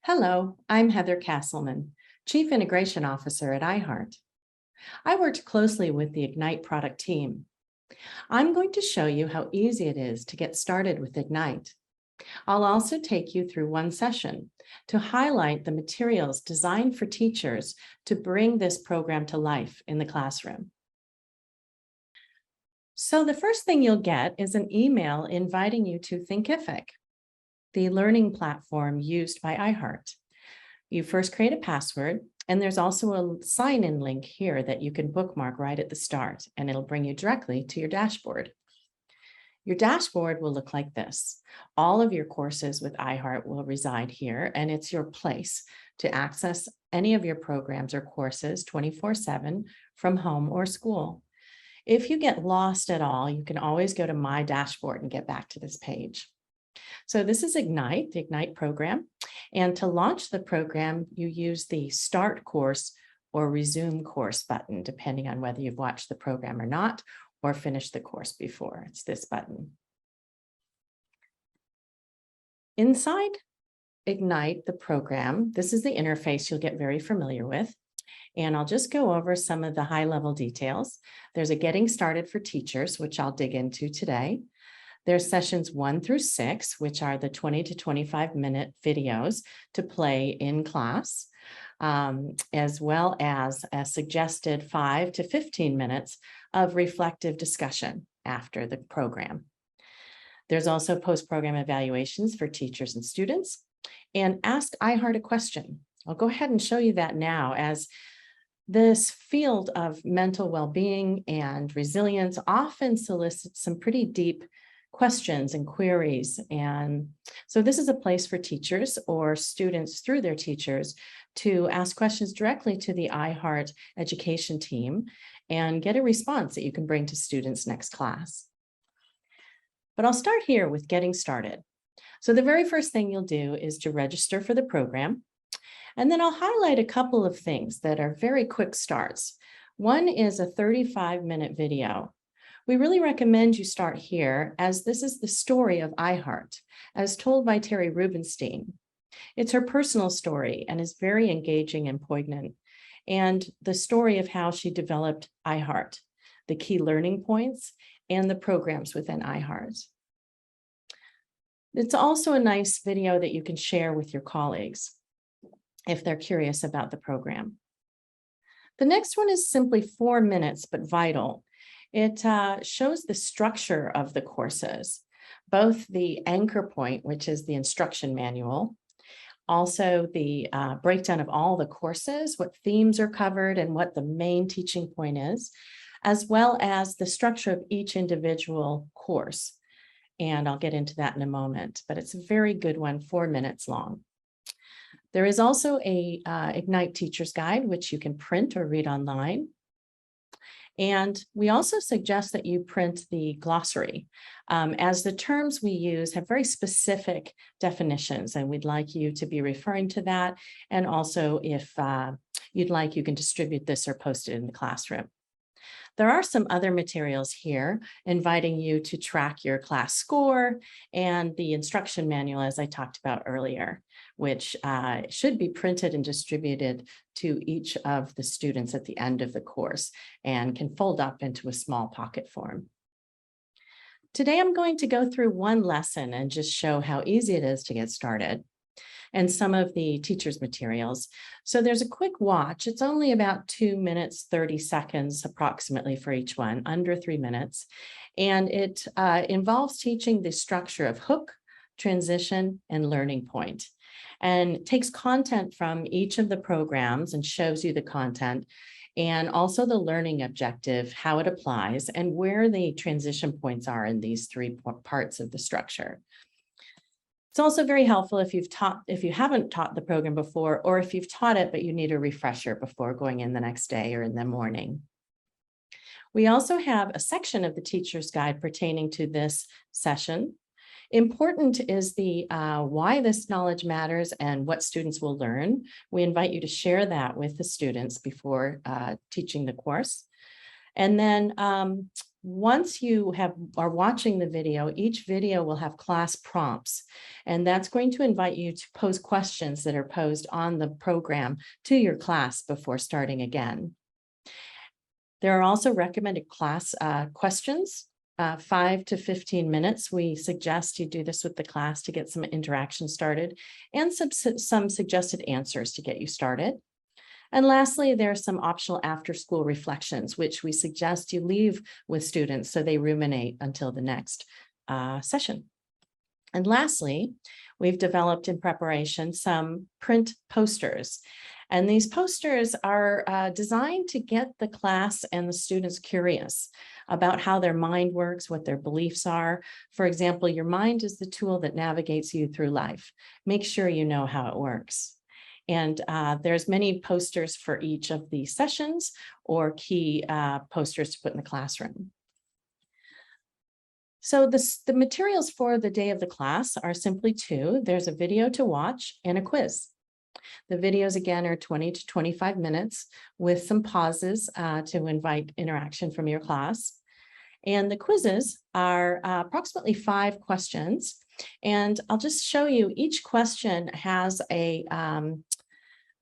Hello, I'm Heather Castleman, Chief Integration Officer at iheart. I worked closely with the Ignite product team. I'm going to show you how easy it is to get started with Ignite. I'll also take you through one session to highlight the materials designed for teachers to bring this program to life in the classroom. So the first thing you'll get is an email inviting you to Thinkific, the learning platform used by iheart. You first create a password, and there's also a sign-in link here that you can bookmark right at the start, and it'll bring you directly to your dashboard. Your dashboard will look like this. All of your courses with iheart will reside here, and it's your place to access any of your programs or courses 24/7 from home or school. If you get lost at all, you can always go to My Dashboard and get back to this page. So this is Ignite, the Ignite program. And to launch the program, you use the Start Course or Resume Course button, depending on whether you've watched the program or not, or finished the course before. It's this button. Inside Ignite, the program, this is the interface you'll get very familiar with. And I'll just go over some of the high-level details. There's a Getting Started for Teachers, which I'll dig into today. There's sessions 1 through 6, which are the 20 to 25-minute videos to play in class, as well as a suggested 5 to 15 minutes of reflective discussion after the program. There's also post-program evaluations for teachers and students, and Ask iheart a Question. I'll go ahead and show you that now, as this field of mental well-being and resilience often solicits some pretty deep questions and queries. And so this is a place for teachers or students through their teachers to ask questions directly to the iheart education team and get a response that you can bring to students next class. But I'll start here with Getting Started. So the very first thing you'll do is to register for the program. And then I'll highlight a couple of things that are very quick starts. One is a 35-minute video. We really recommend you start here, as this is the story of iheart, as told by Terry Rubenstein. It's her personal story and is very engaging and poignant, and the story of how she developed iheart, the key learning points, and the programs within iheart. It's also a nice video that you can share with your colleagues if they're curious about the program. The next one is simply 4 minutes, but vital. It shows the structure of the courses, both the anchor point, which is the instruction manual, also the breakdown of all the courses, what themes are covered and what the main teaching point is, as well as the structure of each individual course. And I'll get into that in a moment, but it's a very good one, 4 minutes long. There is also a Ignite Teacher's Guide, which you can print or read online. And we also suggest that you print the glossary, as the terms we use have very specific definitions, and we'd like you to be referring to that. And also, if you'd like, you can distribute this or post it in the classroom. There are some other materials here inviting you to track your class score and the instruction manual, as I talked about earlier, which should be printed and distributed to each of the students at the end of the course and can fold up into a small pocket form. Today, I'm going to go through one lesson and just show how easy it is to get started, and some of the teacher's materials. So there's a quick watch. It's only about 2 minutes, 30 seconds approximately for each one, under 3 minutes. And it involves teaching the structure of hook, transition, and learning point. And takes content from each of the programs and shows you the content, and also the learning objective, how it applies, and where the transition points are in these 3 parts of the structure. It's also very helpful if you haven't taught the program before, or if you've taught it, but you need a refresher before going in the next day or in the morning. We also have a section of the teacher's guide pertaining to this session. Important is the why this knowledge matters and what students will learn. We invite you to share that with the students before teaching the course. And then Once you are watching the video, each video will have class prompts, and that's going to invite you to pose questions that are posed on the program to your class before starting again. There are also recommended class questions, 5 to 15 minutes. We suggest you do this with the class to get some interaction started, and some suggested answers to get you started. And lastly, there are some optional after-school reflections, which we suggest you leave with students so they ruminate until the next session. And lastly, we've developed in preparation some print posters. And these posters are designed to get the class and the students curious about how their mind works, what their beliefs are. For example, your mind is the tool that navigates you through life. Make sure you know how it works. And there's many posters for each of the sessions or key posters to put in the classroom. So the materials for the day of the class are simply two. There's a video to watch and a quiz. The videos, again, are 20 to 25 minutes with some pauses to invite interaction from your class. And the quizzes are approximately 5 questions. And I'll just show you, each question has an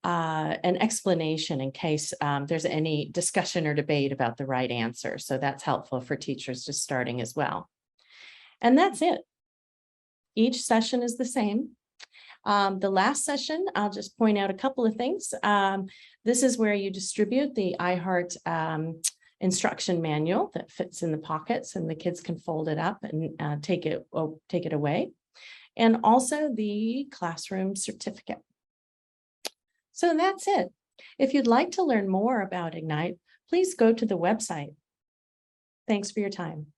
explanation in case there's any discussion or debate about the right answer. So that's helpful for teachers just starting as well. And that's it. Each session is the same. The last session, I'll just point out a couple of things. This is where you distribute the iheart instruction manual that fits in the pockets, and the kids can fold it up and take it away. And also the classroom certificate. So that's it. If you'd like to learn more about Ignite, please go to the website. Thanks for your time.